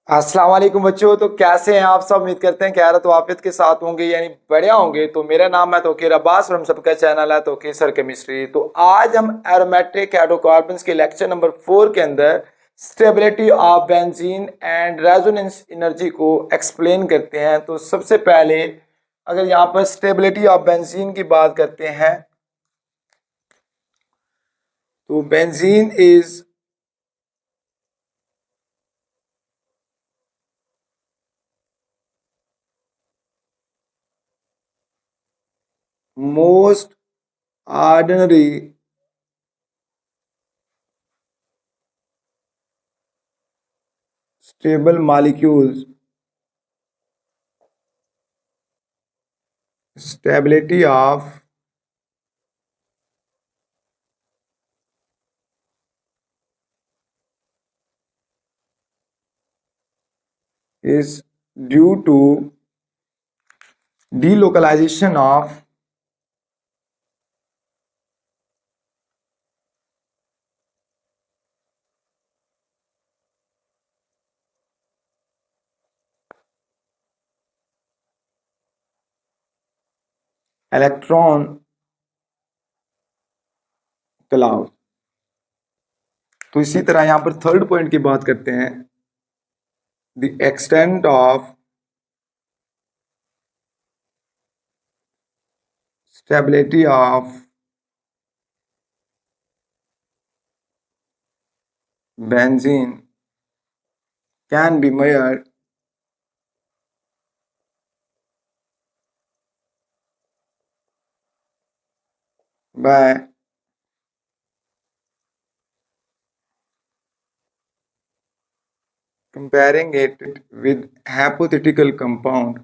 अस्सलाम वालेकुम बच्चों। तो कैसे हैं आप सब? उम्मीद करते हैं कि खैर तो आफियत के साथ होंगे, यानी बढ़िया होंगे। तो मेरा नाम है तौकीर अब्बास और हम सबका चैनल है तौकीर सर केमिस्ट्री। तो आज हम एरोमेटिक हाइड्रोकार्बन्स के लेक्चर नंबर 4 के अंदर stability of benzene and resonance energy को एक्सप्लेन करते हैं। तो सबसे पहले अगर यहाँ पर स्टेबिलिटी ऑफ बेंजीन की बात करते हैं तो benzene is most ordinary stable molecules. Stability of is due to delocalization of electron cloud. तो इसी तरह यहां पर थर्ड पॉइंट की बात करते हैं, the extent of stability of benzene can be measured by comparing it with hypothetical compound.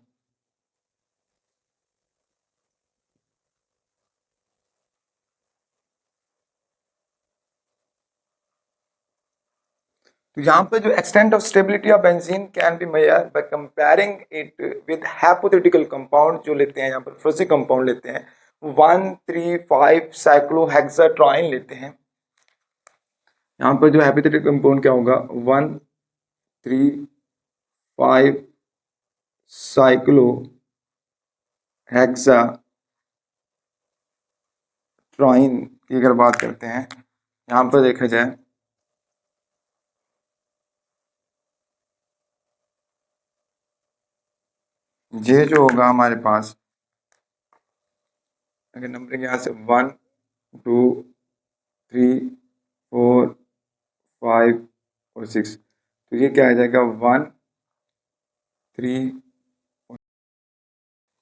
तो यहाँ पर जो extent of stability of benzene can be measured by comparing it with hypothetical compound जो लेते हैं, यहाँ पर फर्स्ट कंपाउंड लेते हैं 1,3,5 साइक्लोहेक्साट्राइन लेते हैं। यहाँ पर जो हाइपोथेटिकल कंपाउंड क्या होगा 1,3,5 साइक्लोहेक्साट्राइन की अगर बात करते हैं, यहाँ पर देखा जाए ये जो होगा हमारे पास, अगर नंबरिंग यहाँ से 1 2 3 4 5 और 6, तो ये क्या आ जाएगा 1 3।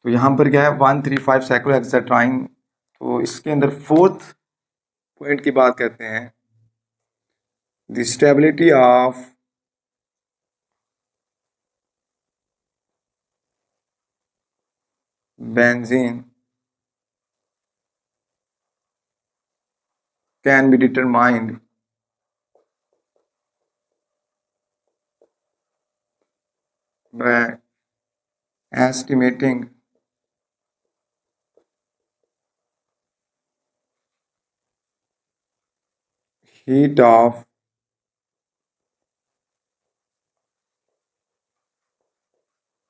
तो यहाँ पर क्या है 1,3,5 साइक्लोहेक्साट्राइन। तो इसके अंदर फोर्थ पॉइंट की बात करते हैं, the stability of benzene can be determined by estimating heat of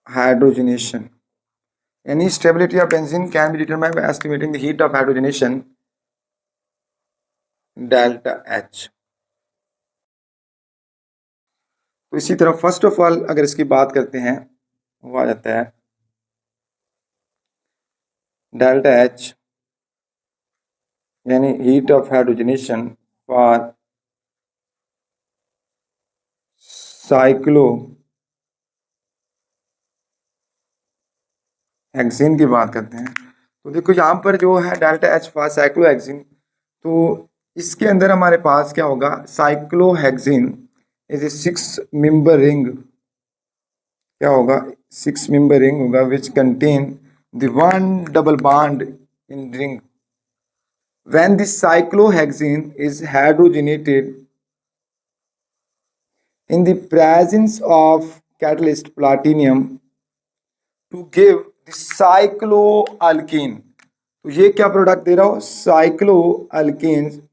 hydrogenation. Any stability of benzene can be determined by estimating the heat of hydrogenation delta H. तो इसी तरह फर्स्ट ऑफ ऑल अगर इसकी बात करते हैं वो आ जाता है डेल्टा H, यानी heat of hydrogenation for cyclo hexane की बात करते हैं। तो देखो यहाँ पर जो है डेल्टा H फॉर साइक्लोहेक्सेन, तो इसके अंदर हमारे पास क्या होगा, cyclohexane is a 6 member ring. क्या होगा 6 मेंबर रिंग होगा which contain the one double bond in ring. When the cyclohexane is hydrogenated in the presence of catalyst platinum to give the cycloalkene। तो ये क्या प्रोडक्ट दे रहा हो, साइक्लोअल्केन।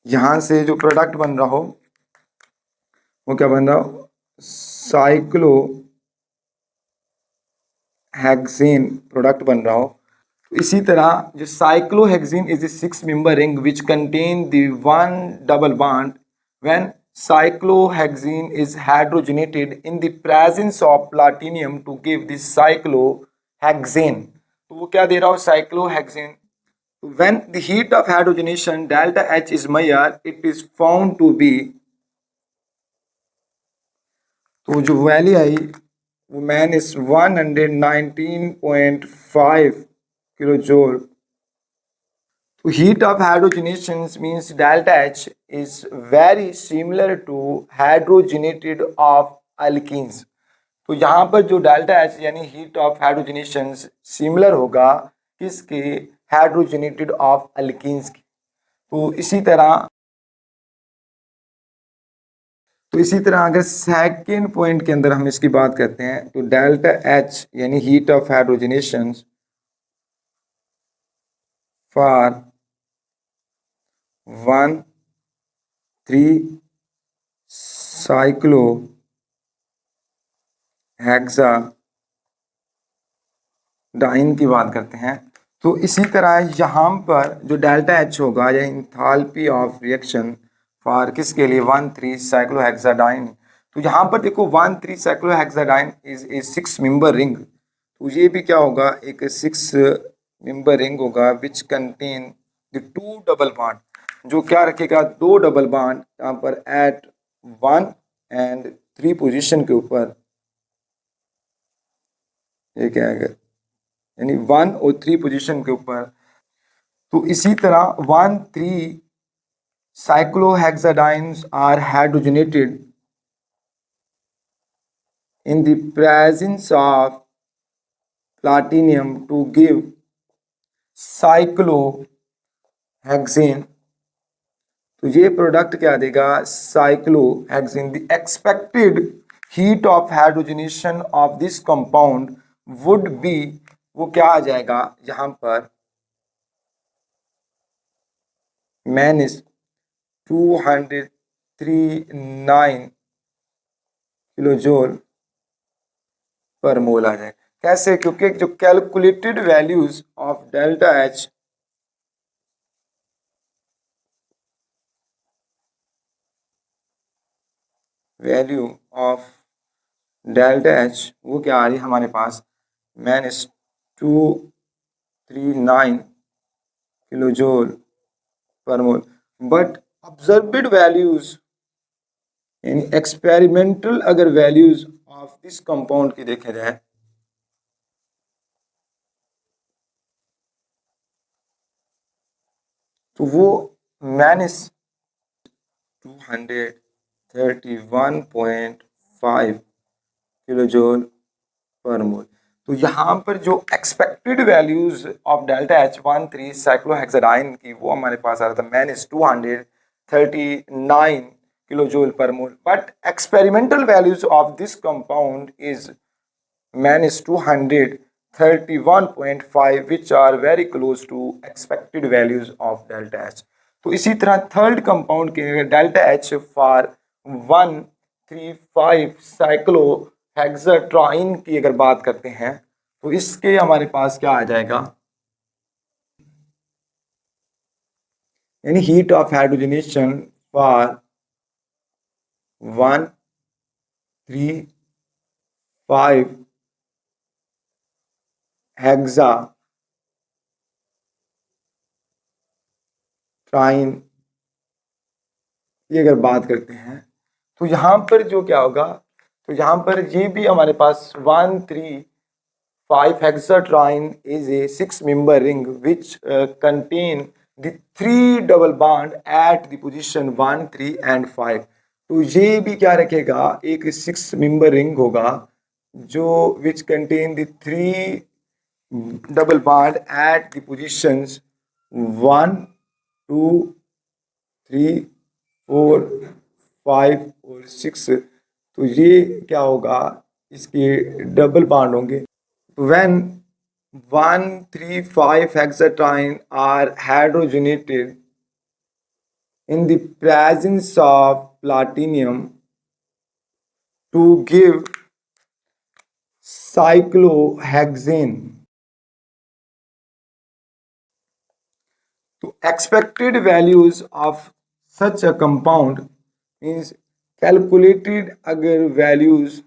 यहां से जो प्रोडक्ट बन रहा हो वो क्या बन रहा हो, साइक्लो हेक्सेन प्रोडक्ट बन रहा हो। तो इसी तरह जो cyclohexene is a 6 member ring which contain the one double bond when cyclohexene is hydrogenated in the presence of platinum to give the cyclohexane। तो वो क्या दे रहा हो, cyclohexane। when the heat of hydrogenation delta H is measured it is found to be, तो जो value आई वो man is 119.5 kilo जोल। तो heat of hydrogenation means delta H is very similar to hydrogenated of alkenes। तो यहाँ पर जो delta H यानी हीट ऑफ हाइड्रोजनेशन सिमिलर होगा किसके, हाइड्रोजनेटेड ऑफ अल्कीन्स की। तो इसी तरह अगर सेकेंड पॉइंट के अंदर हम इसकी बात करते हैं तो डेल्टा एच यानी हीट ऑफ हाइड्रोजनेशन फॉर 1,3-साइक्लोहेक्साडाइन की बात करते हैं। तो इसी तरह यहाँ पर जो डेल्टा एच होगा या इंथाल्पी ऑफ रिएक्शन फॉर किसके लिए, 1,3-साइक्लोहेक्साडाइन। तो यहाँ पर देखो 1,3-साइक्लोहेक्साडाइन इज ए 6 member रिंग। तो ये भी क्या होगा, एक 6 member रिंग होगा which contain the 2 double bond, जो क्या रखेगा, 2 डबल बॉन्ड यहाँ पर एट 1 and 3 पोजीशन के ऊपर। ये क्या है, यानी 1 और 3 पोजीशन के ऊपर। तो इसी तरह 1,3-cyclohexadiens are hydrogenated in the presence of platinum to give cyclohexane। तो ये प्रोडक्ट क्या देगा, cyclohexane. The expected heat of hydrogenation of this compound would be, वो क्या आ जाएगा यहाँ पर, -239 किलो जोल पर मोल आ जाएगा। कैसे, क्योंकि जो calculated values of delta H value of delta H वो क्या आ रही है हमारे पास, -239 किलो जोल पर मोल। बट ऑब्जर्व्ड वैल्यूज यानी एक्सपेरिमेंटल अगर वैल्यूज ऑफ दिस कंपाउंड की देखा जाए तो वो -231.5 किलो जोल पर मोल। तो यहाँ पर जो expected values of delta H one three cyclohexadiene की वो हमारे पास आ रहा था -239 किलो जूल पर mole. But experimental values of this compound is -231.5 which are very close to expected values of delta H. तो इसी तरह थर्ड कंपाउंड के डेल्टा एच फॉर 1,3,5-साइक्लोहेक्साट्राइन की अगर बात करते हैं तो इसके हमारे पास क्या आ जाएगा, यानी heat of hydrogenation for 1,3,5 hexatriene की अगर बात करते हैं तो यहाँ पर जो क्या होगा, तो यहाँ पर ये भी हमारे पास 1,3,5 hexatriene is a 6 member ring which contain the 3 double bond at the position 1, 3 and 5। तो ये भी क्या रखेगा, एक 6 member ring होगा जो which contain the 3 double bond at the positions 1, 2, 3, 4, 5 और 6। तो ये क्या होगा, इसके डबल बॉन्ड होंगे। When 1,3,5-hexatriene are hydrogenated in the presence of platinum to give cyclohexane. So expected values of such a compound means calculated अगर values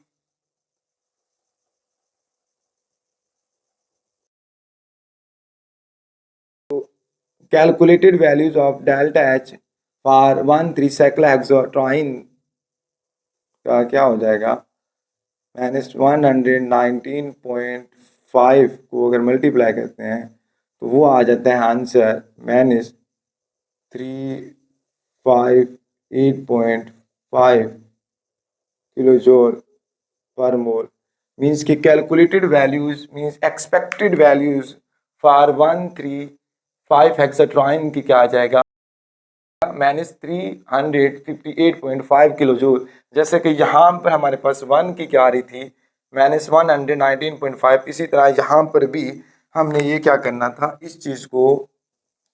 calculated values of delta H for 1,3-cyclohexatriene का क्या हो जाएगा, -119.5 को अगर multiply करते हैं तो वो आ जाता है आंसर -358.5 किलो जूल पर मोल। मीन्स कि calculated values means expected values for 135 हेक्साट्राइन की क्या आ जाएगा, -358.5 किलो जूल। जैसे कि यहाँ पर हमारे पास 1 की क्या आ रही थी, -119.5। इसी तरह यहाँ पर भी हमने ये क्या करना था, इस चीज़ को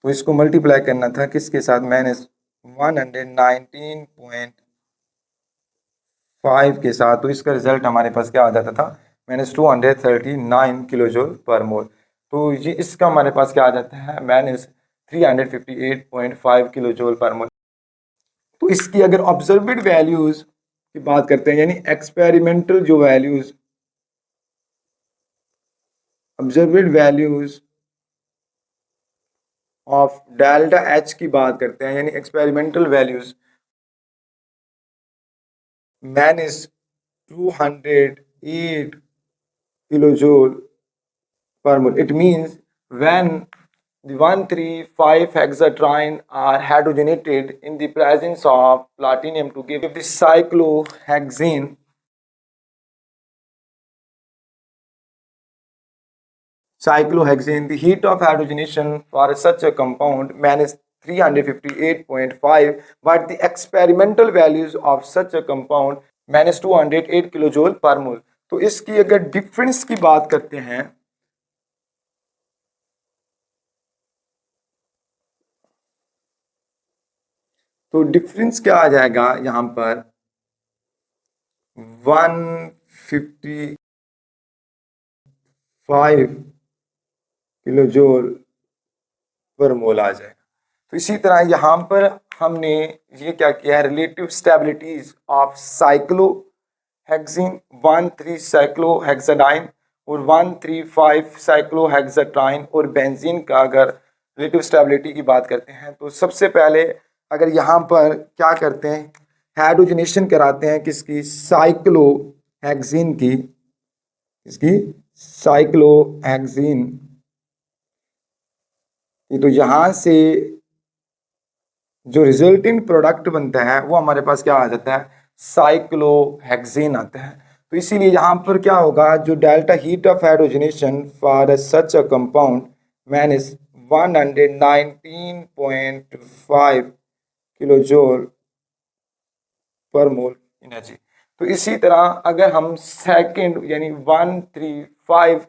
तो इसको मल्टीप्लाई करना था किसके साथ, -119.5 के साथ। तो इसका रिजल्ट हमारे पास क्या आ जाता था, -239 किलो जूल पर मोल। तो ये इसका हमारे पास क्या आ जाता है, -358.5 किलो जूल पर मोल। तो इसकी अगर ऑब्जर्वेड वैल्यूज की बात करते हैं, यानी एक्सपेरिमेंटल जो values, observed values of delta H की बात करते हैं, यानी experimental values -208 kilojoule per mole. It means when the 135-hexatriene are hydrogenated in the presence of platinum to give the cyclohexane, the heat of hydrogenation for such a compound -358.5, but the experimental values of such a compound -208 kilojoule पर मोल। तो इसकी अगर difference की बात करते हैं तो difference क्या आ जाएगा, यहां पर 155 किलोजूल पर मोल आ जाएगा। तो इसी तरह यहाँ पर हमने ये क्या किया है, relative stabilities of cyclohexene 1,3 cyclohexadiene और 1,3,5 साइक्लोहेक्साट्राइन और बेंजीन का अगर रिलेटिव स्टेबिलिटी की बात करते हैं तो सबसे पहले अगर यहाँ पर क्या करते हैं, हाइड्रोजनेशन कराते हैं किसकी, साइक्लोहेक्सीन की, इसकी साइक्लोहेक्सीन। तो यहाँ से जो रिजल्टिंग प्रोडक्ट बनता है वो हमारे पास क्या आ जाता है, साइक्लोहेक्सेन आता है। तो इसीलिए यहाँ पर क्या होगा, जो delta heat of hydrogenation for such a compound -119.5 kilo joule पर मोल एनर्जी। तो इसी तरह अगर हम सेकंड यानी 135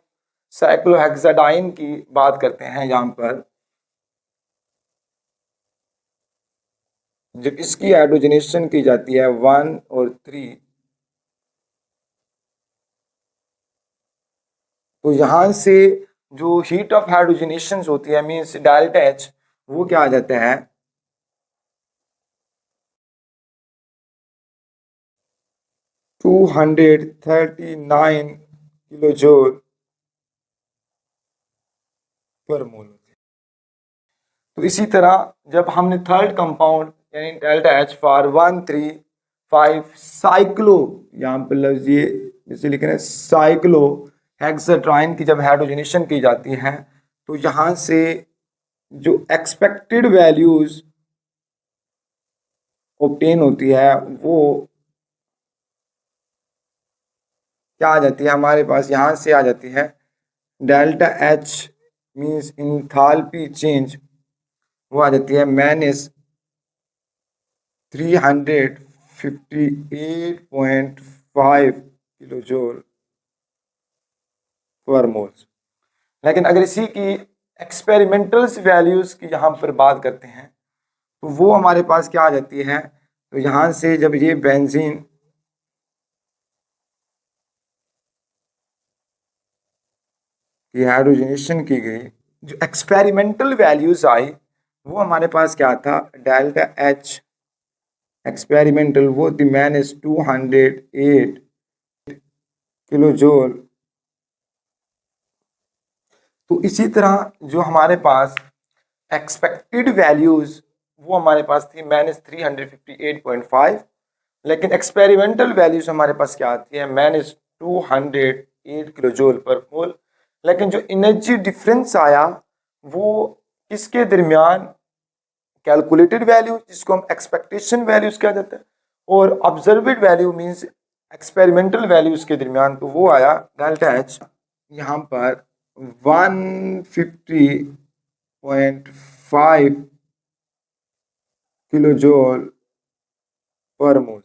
साइक्लोहेक्साडाइन की बात करते हैं, यहाँ पर जब इसकी हाइड्रोजनेशन की जाती है 1 और 3, तो यहां से जो हीट ऑफ हाइड्रोजनेशन होती है मीन्स डेल्टा एच, वो क्या आ जाता है 239 किलो जूल पर मोल। तो इसी तरह जब हमने थर्ड कंपाउंड यानी डेल्टा एच फॉर 1,3,5 साइक्लो, यहाँ पर लफ्ज ये जैसे लिखे हैं साइक्लो हेक्साट्राइन की जब हाइड्रोजनेशन की जाती है तो यहाँ से जो एक्सपेक्टेड वैल्यूज ऑब्टेन होती है वो क्या आ जाती है हमारे पास, यहाँ से आ जाती है delta H means enthalpy change, वो आ जाती है -358.5 किलो जूल पर मोल। लेकिन अगर इसी की एक्सपेरिमेंटल वैल्यूज की यहाँ पर बात करते हैं तो वो हमारे पास क्या आ जाती है, तो यहाँ से जब ये बेंजीन कि हाइड्रोजनेशन की गई, जो एक्सपेरिमेंटल वैल्यूज आई वो हमारे पास क्या था, डेल्टा एच एक्सपेरिमेंटल वो the man is 208 kilo joule. तो इसी तरह जो हमारे पास एक्सपेक्टेड वैल्यूज वो हमारे पास थी माइनस 358.5, लेकिन एक्सपेरिमेंटल वैल्यूज हमारे पास क्या आती है, माइनस 208 किलो जूल पर मोल। लेकिन जो एनर्जी डिफरेंस आया वो किसके दरमियान, कैलकुलेटेड वैल्यू जिसको हम एक्सपेक्टेशन वैल्यूज कह देते हैं और observed value means experimental values के दरमियान, तो वो आया डेल्टा एच यहाँ पर 150.5 किलो जूल पर मोल।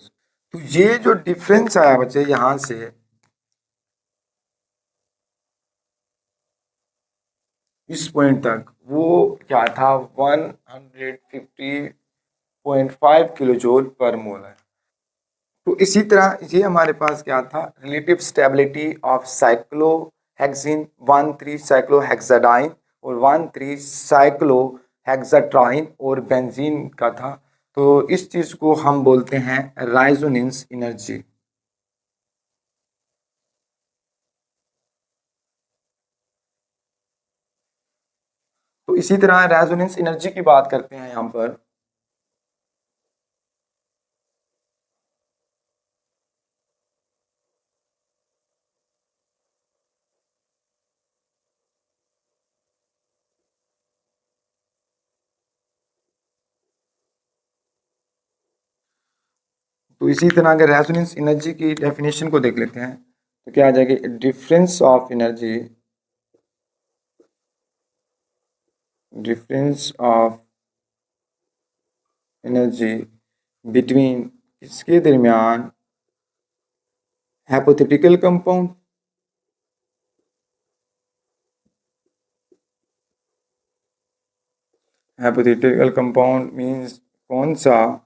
तो ये जो डिफरेंस आया बच्चे यहाँ से इस पॉइंट तक, वो क्या था 150.5 किलो जूल पर मोल है। तो इसी तरह ये हमारे पास क्या था, relative stability of cyclohexene 1,3 cyclohexadiene और 1,3 साइक्लोहेक्साट्राइन और बेंजीन का था। तो इस चीज को हम बोलते हैं रेजोनेंस एनर्जी। तो इसी तरह रेजोनेंस एनर्जी की बात करते हैं यहाँ पर। तो इसी तरह अगर रेजोनेंस एनर्जी की डेफिनेशन को देख लेते हैं तो क्या आ जाएगी, difference of energy, difference of energy between किसके दरमियान, hypothetical compound, hypothetical compound means कौन सा,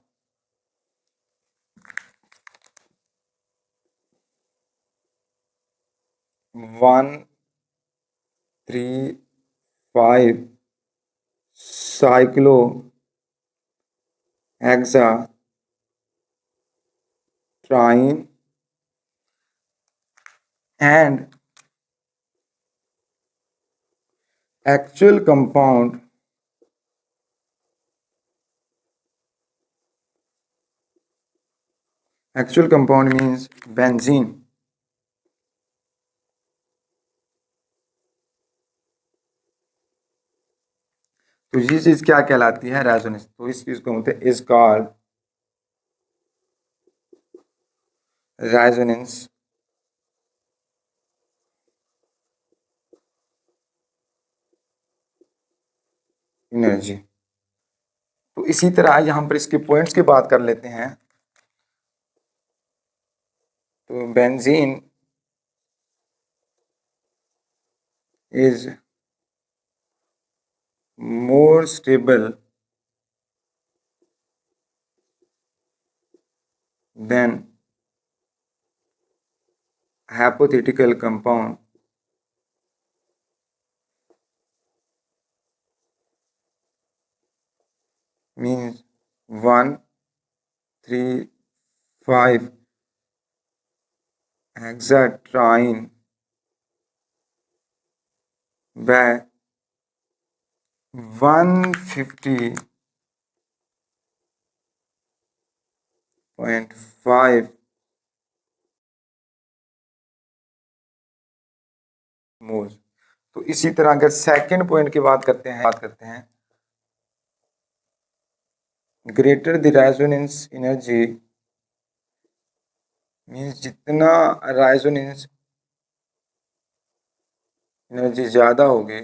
1,3,5 cyclohexatriene and actual compound, actual compound means benzene। तो ये चीज क्या कहलाती है, रेजोनेंस। तो इस चीज को बोलते हैं इज कॉल्ड रेजोनेंस एनर्जी। तो इसी तरह यहाँ पर इसके पॉइंट्स की बात कर लेते हैं। तो benzene is more stable than hypothetical compound means 1,3,5 hexatriene by 150.5 मोल। तो इसी तरह अगर सेकंड पॉइंट की बात करते हैं greater the resonance energy means जितना रेजोनेंस एनर्जी ज़्यादा होगी,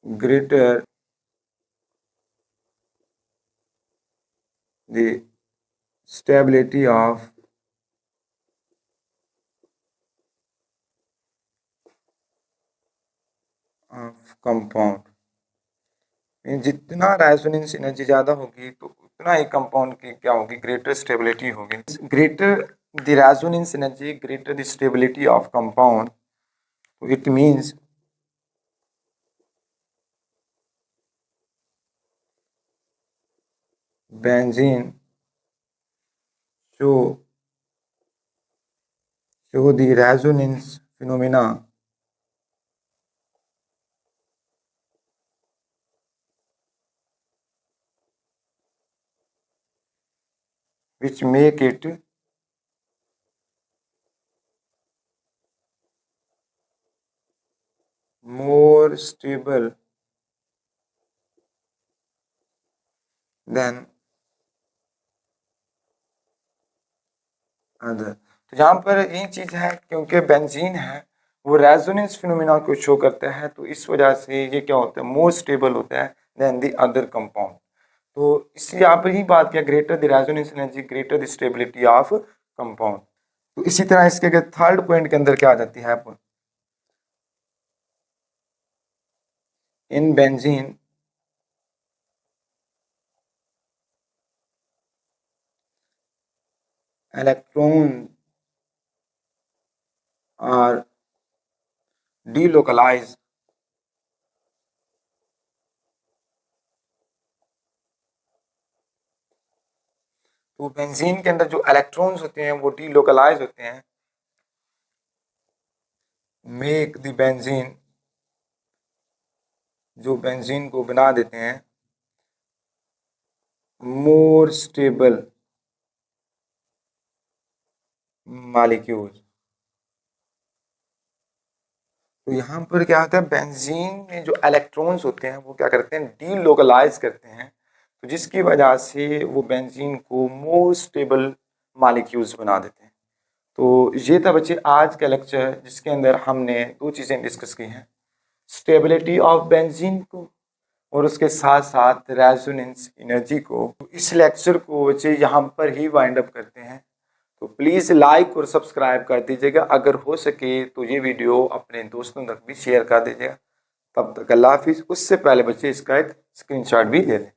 greater the stability of compound. जितना रेजोनेंस एनर्जी ज़्यादा होगी तो उतना ही कंपाउंड की क्या होगी, ग्रेटर स्टेबिलिटी होगी। Greater the resonance energy greater the stability of compound. So it means benzene show the resonance phenomena which make it more stable than other. तो यहाँ पर ये चीज है, क्योंकि बेंजीन है वो रेजोनेंस फिनोमिना को शो करता है, तो इस वजह से ये क्या होता है, मोर स्टेबल होता है देन द अदर कंपाउंड। तो इसलिए यहाँ पर ही बात किया, greater the resonance energy greater the stability of compound. तो इसी तरह इसके थर्ड पॉइंट के अंदर क्या आ जाती है, in benzene electron are delocalized तो बेंजीन के अंदर जो इलेक्ट्रॉन्स होते हैं वो डीलोकलाइज होते हैं, मेक द बेंजीन, जो बेंजीन को बना देते हैं मोर स्टेबल मॉलिक्यूल्स। तो यहाँ पर क्या होता है, बेंजीन में जो इलेक्ट्रॉन्स होते हैं वो क्या करते हैं, डीलोकलाइज करते हैं, तो जिसकी वजह से वो बेंजीन को मोर स्टेबल मॉलिक्यूल्स बना देते हैं। तो ये था बच्चे आज का लेक्चर, जिसके अंदर हमने दो चीज़ें डिस्कस की हैं, स्टेबिलिटी ऑफ बेंजीन को और उसके साथ साथ रेजोनेंस एनर्जी को। तो इस लेक्चर को बच्चे यहाँ पर ही वाइंड अप करते हैं। तो प्लीज़ लाइक और सब्सक्राइब कर दीजिएगा, अगर हो सके तो ये वीडियो अपने दोस्तों तक भी शेयर कर दीजिएगा। तब तक अल्लाह हाफिज़। उससे पहले बच्चे इसका एक स्क्रीनशॉट भी ले लें।